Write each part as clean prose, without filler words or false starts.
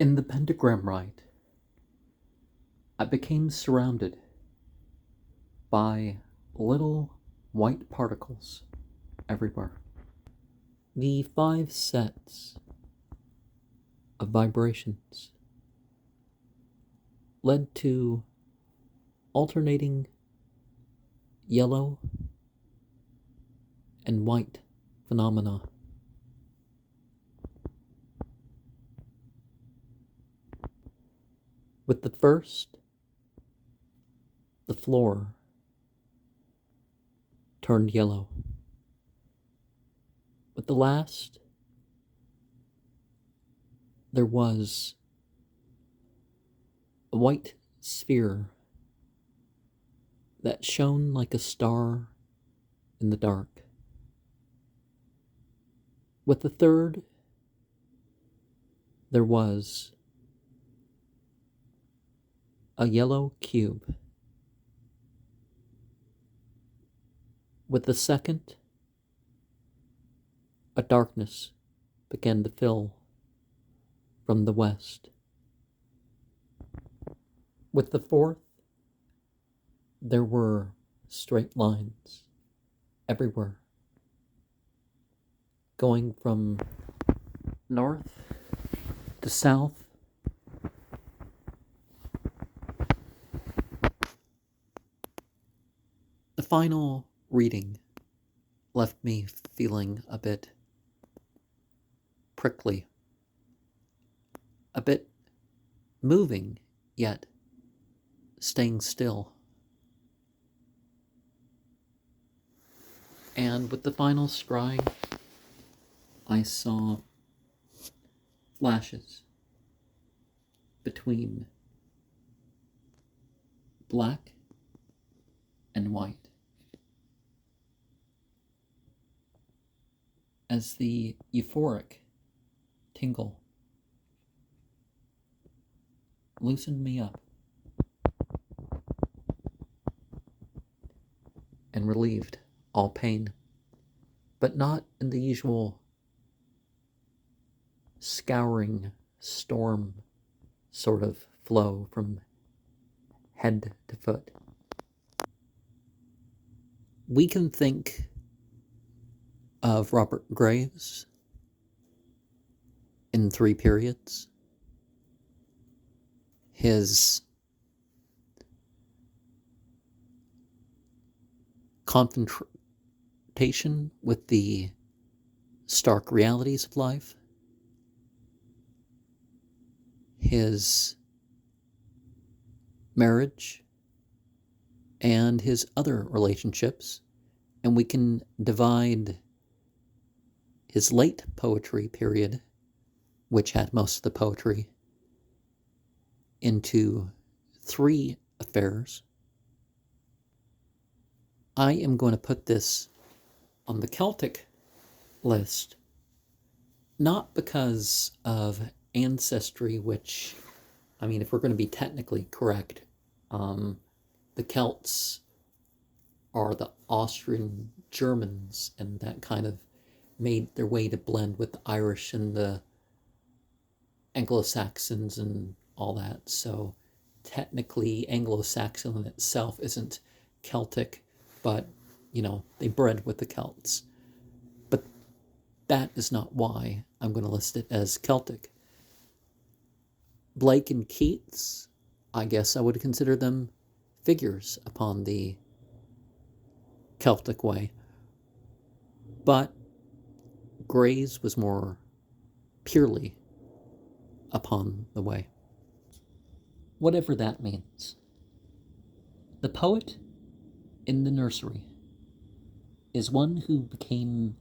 In the pentagram rite, I became surrounded by little white particles everywhere. The 5 sets of vibrations led to alternating yellow and white phenomena. With the first, the floor turned yellow. With the last, there was a white sphere that shone like a star in the dark. With the third, there was a yellow cube. With the second, a darkness began to fill from the west. With the fourth, there were straight lines everywhere, going from north to south. The final reading left me feeling a bit prickly, a bit moving, yet staying still. And with the final scrying, I saw flashes between black and white. As the euphoric tingle loosened me up and relieved all pain, but not in the usual scouring storm sort of flow from head to foot. We can think of Robert Graves in 3 periods. His confrontation with the stark realities of life, his marriage, and his other relationships, and we can divide his late poetry period, which had most of the poetry, into 3 affairs. I am going to put this on the Celtic list, not because of ancestry, which, I mean, if we're going to be technically correct, the Celts are the Austrian Germans, and that kind of made their way to blend with the Irish and the Anglo-Saxons and all that. So technically Anglo-Saxon in itself isn't Celtic, but, you know, they bred with the Celts. But that is not why I'm going to list it as Celtic. Blake and Keats, I guess I would consider them figures upon the Celtic way. But Graves was more purely upon the way. Whatever that means. The poet in the nursery is one who became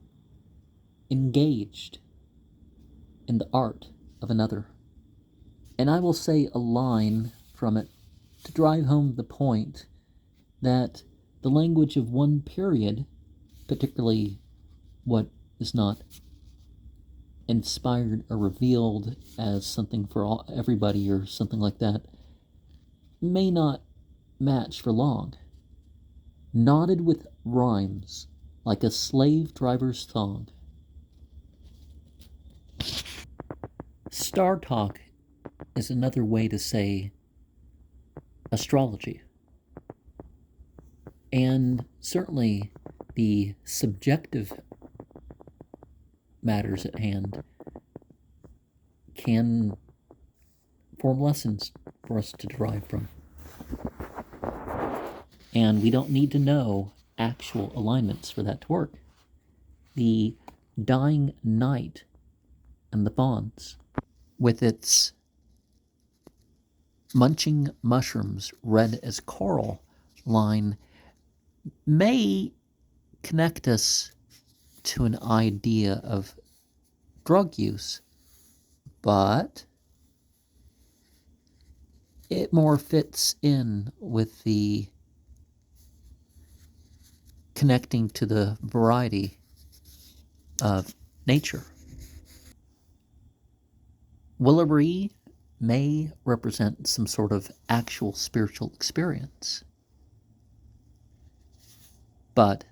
engaged in the art of another. And I will say a line from it to drive home the point that the language of one period, particularly what is not inspired or revealed as something for everybody or something like that, may not match for long. Knotted with rhymes like a slave driver's thong. Star talk is another way to say astrology. And certainly the subjective matters at hand can form lessons for us to derive from. And we don't need to know actual alignments for that to work. The dying night and the fawns, with its munching mushrooms red as coral line, may connect us to an idea of drug use, but it more fits in with the connecting to the variety of nature. Willowy may represent some sort of actual spiritual experience, but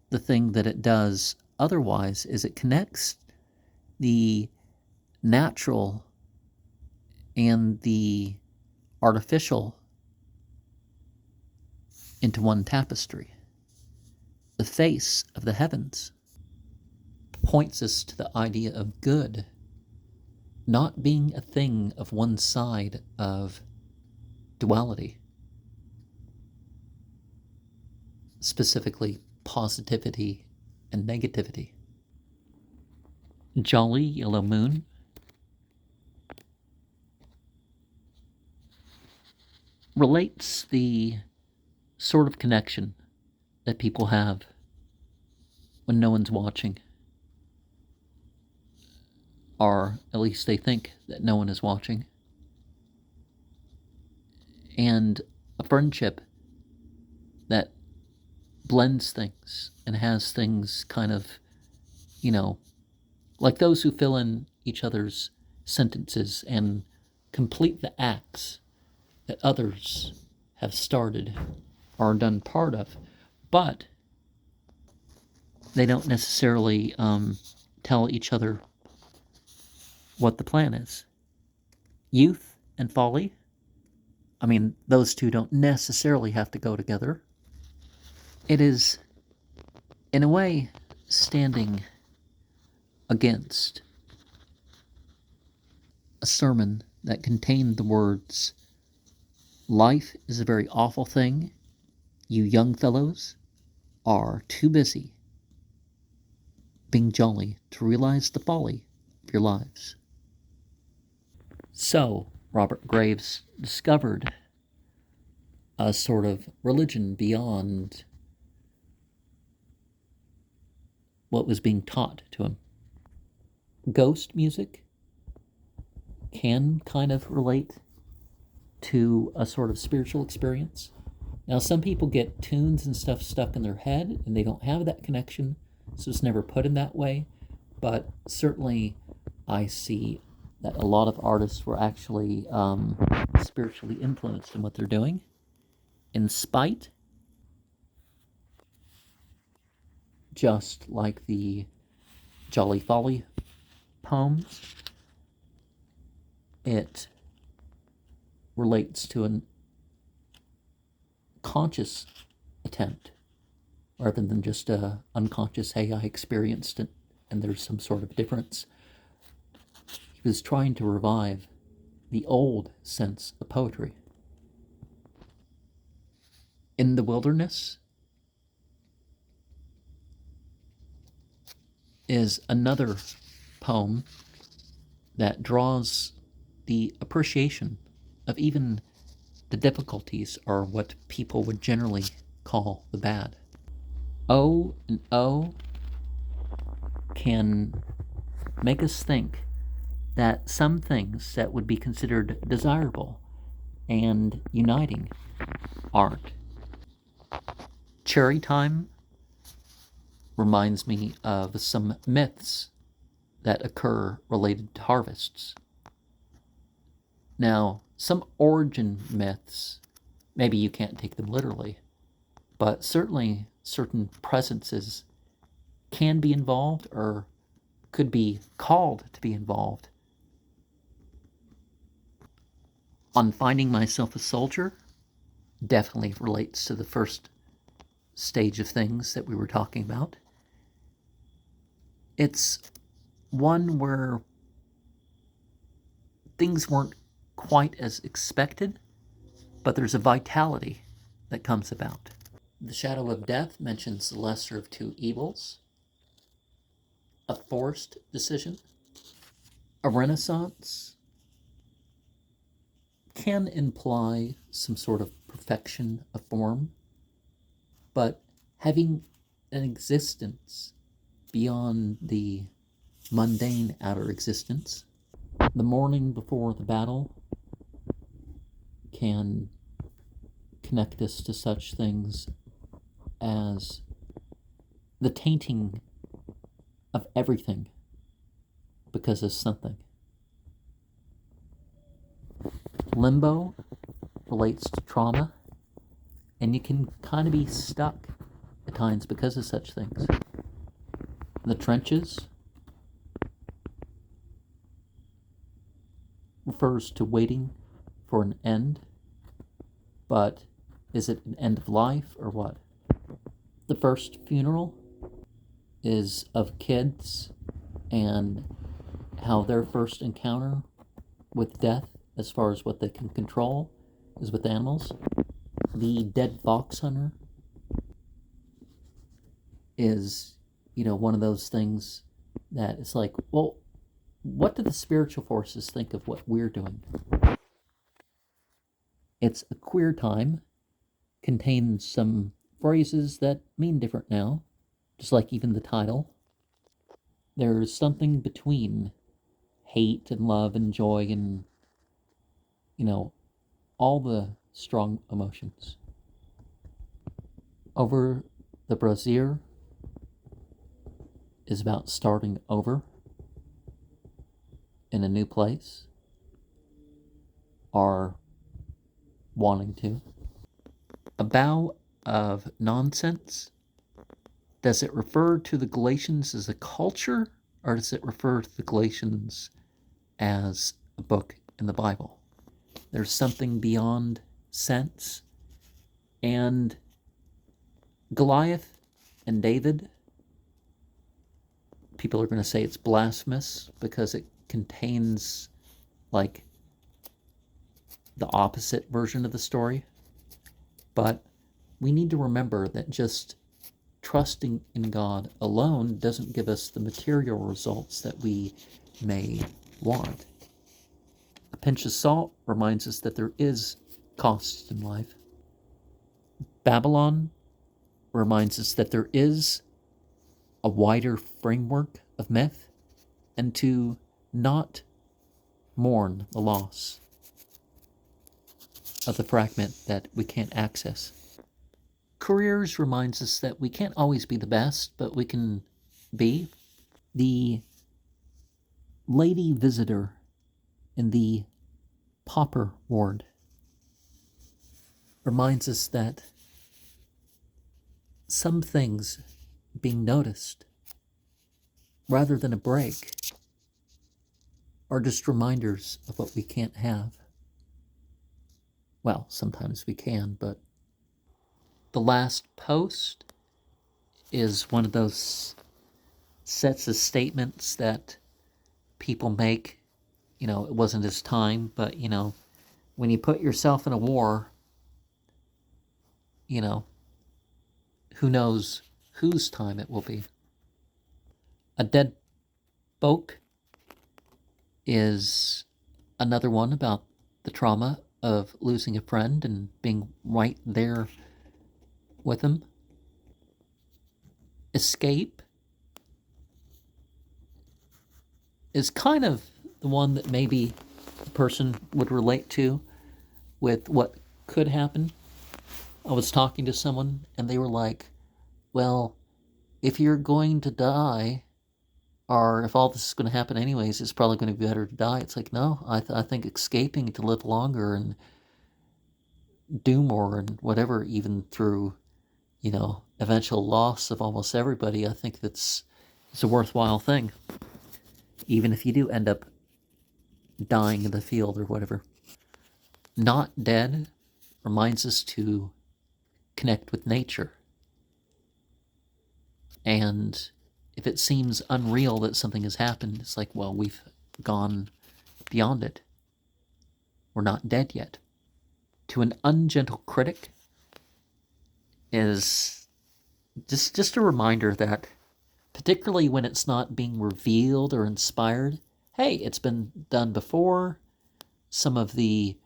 the thing that it does otherwise is it connects the natural and the artificial into one tapestry. The face of the heavens points us to the idea of good not being a thing of one side of duality, specifically positivity and negativity. Jolly yellow moon relates the sort of connection that people have when no one's watching, or at least they think that no one is watching, and a friendship that blends things and has things kind of, like those who fill in each other's sentences and complete the acts that others have started or done part of, but they don't necessarily tell each other what the plan is. Youth and folly, those two don't necessarily have to go together. It is, in a way, standing against a sermon that contained the words, "Life is a very awful thing. You young fellows are too busy being jolly to realize the folly of your lives." So, Robert Graves discovered a sort of religion beyond what was being taught to him. Ghost music can kind of relate to a sort of spiritual experience. Now, some people get tunes and stuff stuck in their head and they don't have that connection, so it's never put in that way. But certainly, I see that a lot of artists were actually spiritually influenced in what they're doing. In spite, just like the Jolly Folly poems, it relates to an conscious attempt rather than just a unconscious, hey, I experienced it and there's some sort of difference. He was trying to revive the old sense of poetry. In the Wilderness is another poem that draws the appreciation of even the difficulties, or what people would generally call the bad. O and O can make us think that some things that would be considered desirable and uniting aren't. Cherry time reminds me of some myths that occur related to harvests. Now, some origin myths, maybe you can't take them literally, but certainly certain presences can be involved or could be called to be involved On finding myself a soldier definitely relates to the first stage of things that we were talking about. It's one where things weren't quite as expected, but there's a vitality that comes about. The Shadow of Death mentions the lesser of two evils, a forced decision. A renaissance can imply some sort of perfection of form, but having an existence beyond the mundane outer existence. The morning before the battle can connect us to such things as the tainting of everything because of something. Limbo relates to trauma, and you can kind of be stuck at times because of such things. The trenches refers to waiting for an end, but is it an end of life or what? The first funeral is of kids and how their first encounter with death, as far as what they can control, is with animals. The dead fox hunter is, one of those things that it's like, well, what do the spiritual forces think of what we're doing? It's a queer time, contains some phrases that mean different now, just like even the title. There's something between hate and love and joy and, all the strong emotions. Over the Brazier is about starting over in a new place, or wanting to. A bow of nonsense. Does it refer to the Galatians as a culture, or does it refer to the Galatians as a book in the Bible? There's something beyond sense. And Goliath and David, people are going to say it's blasphemous because it contains like the opposite version of the story. But we need to remember that just trusting in God alone doesn't give us the material results that we may want. A pinch of salt reminds us that there is cost in life. Babylon reminds us that there is a wider framework of myth, and to not mourn the loss of the fragment that we can't access. Careers reminds us that we can't always be the best, but we can be. The lady visitor in the pauper ward reminds us that some things being noticed rather than a break are just reminders of what we can't have. Well, sometimes we can, but the last post is one of those sets of statements that people make. It wasn't his time, but, when you put yourself in a war, who knows whose time it will be. A dead folk is another one about the trauma of losing a friend and being right there with him. Escape is kind of the one that maybe a person would relate to with what could happen. I was talking to someone and they were like, well, if you're going to die, or if all this is going to happen anyways, it's probably going to be better to die. It's like, no, I think escaping to live longer and do more and whatever, even through, eventual loss of almost everybody, I think it's a worthwhile thing. Even if you do end up dying in the field or whatever. not dead reminds us to connect with nature. And if it seems unreal that something has happened, it's like, well, we've gone beyond it. We're not dead yet. To an ungentle critic is just a reminder that, particularly when it's not being revealed or inspired, hey, it's been done before. Some of the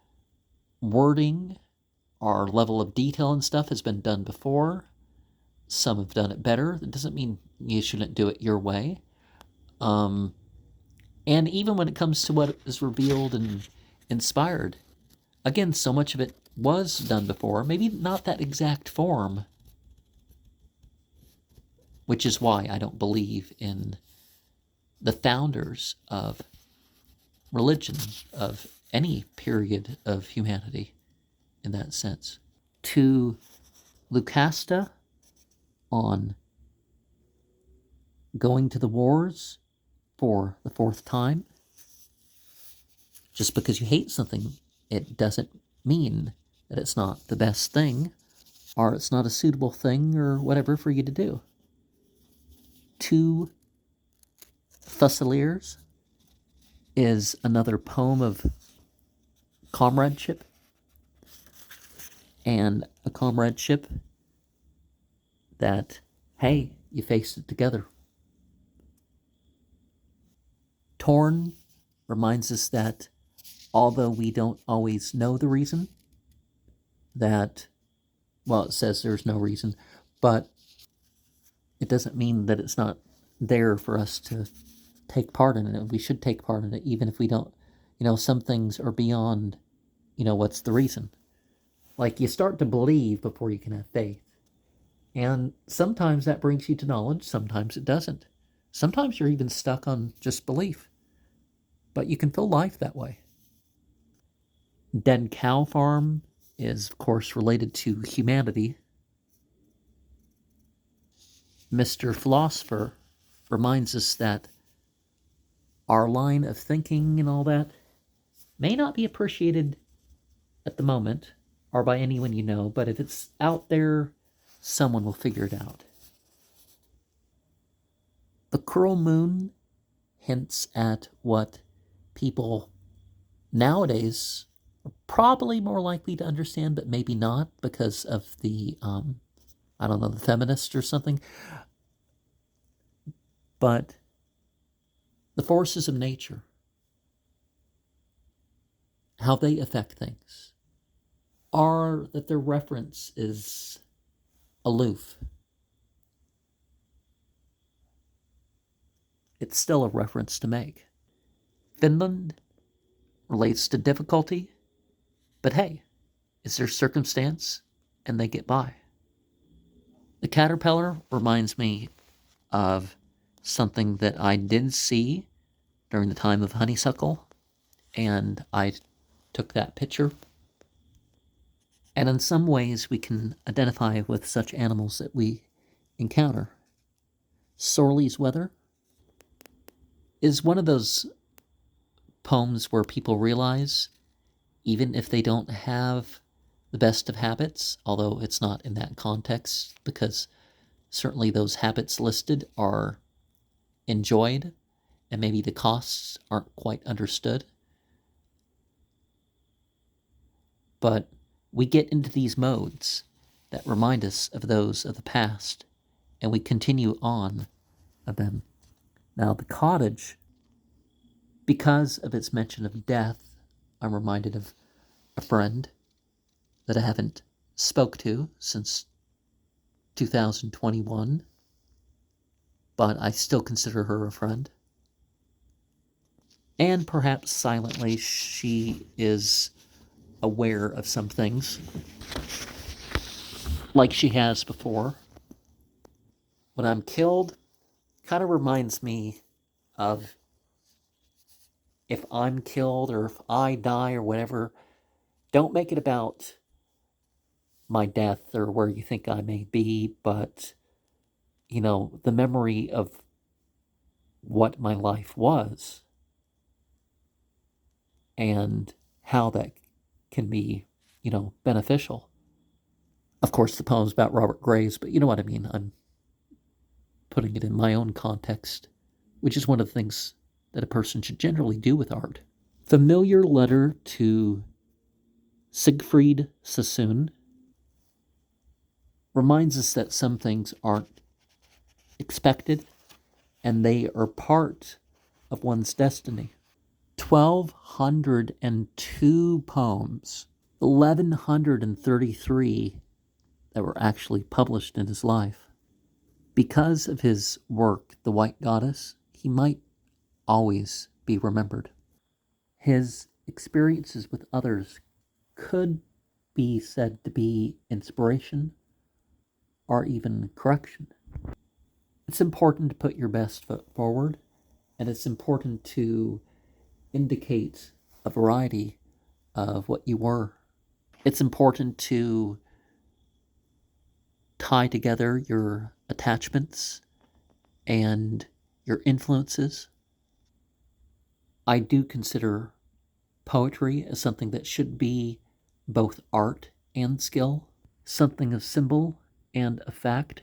wording or level of detail and stuff has been done before. Some have done it better. It doesn't mean you shouldn't do it your way. And even when it comes to what is revealed and inspired, again, so much of it was done before. Maybe not that exact form, which is why I don't believe in the founders of religion, of any period of humanity in that sense. To Lucasta on going to the wars for the fourth time, just because you hate something, it doesn't mean that it's not the best thing, or it's not a suitable thing, or whatever for you to do. Two Fusiliers is another poem of comradeship, and a comradeship that, hey, you faced it together. Torn reminds us that although we don't always know the reason, that, well, it says there's no reason, but it doesn't mean that it's not there for us to take part in it. We should take part in it, even if we don't, some things are beyond, what's the reason. Like, you start to believe before you can have faith. And sometimes that brings you to knowledge, sometimes it doesn't. Sometimes you're even stuck on just belief. But you can feel life that way. Dead Cow Farm is, of course, related to humanity. Mr. Philosopher reminds us that our line of thinking and all that may not be appreciated at the moment or by anyone you know, but if it's out there, someone will figure it out. The cruel moon hints at what people nowadays are probably more likely to understand, but maybe not because of the, the feminists or something. But the forces of nature, how they affect things, are that their reference is aloof. It's still a reference to make. Finland relates to difficulty, but hey, it's their circumstance and they get by. The caterpillar reminds me of something that I did see during the time of honeysuckle, and I took that picture. And in some ways, we can identify with such animals that we encounter. Sorley's Weather is one of those poems where people realize, even if they don't have the best of habits, although it's not in that context, because certainly those habits listed are enjoyed, and maybe the costs aren't quite understood. But we get into these modes that remind us of those of the past, and we continue on of them. Now, the cottage, because of its mention of death, I'm reminded of a friend that I haven't spoke to since 2021, but I still consider her a friend. And perhaps silently, she is aware of some things, like she has before. When I'm killed, kind of reminds me of, if I'm killed or if I die or whatever, don't make it about my death or where you think I may be, but, the memory of what my life was and how that can be, beneficial. Of course, the poem's about Robert Graves, but you know what I mean. I'm putting it in my own context, which is one of the things that a person should generally do with art. Familiar letter to Siegfried Sassoon reminds us that some things aren't expected and they are part of one's destiny. 1,202 poems, 1,133 that were actually published in his life. Because of his work, The White Goddess, he might always be remembered. His experiences with others could be said to be inspiration or even correction. It's important to put your best foot forward, and it's important to indicate a variety of what you were. It's important to tie together your attachments and your influences. I do consider poetry as something that should be both art and skill, something of symbol and a fact,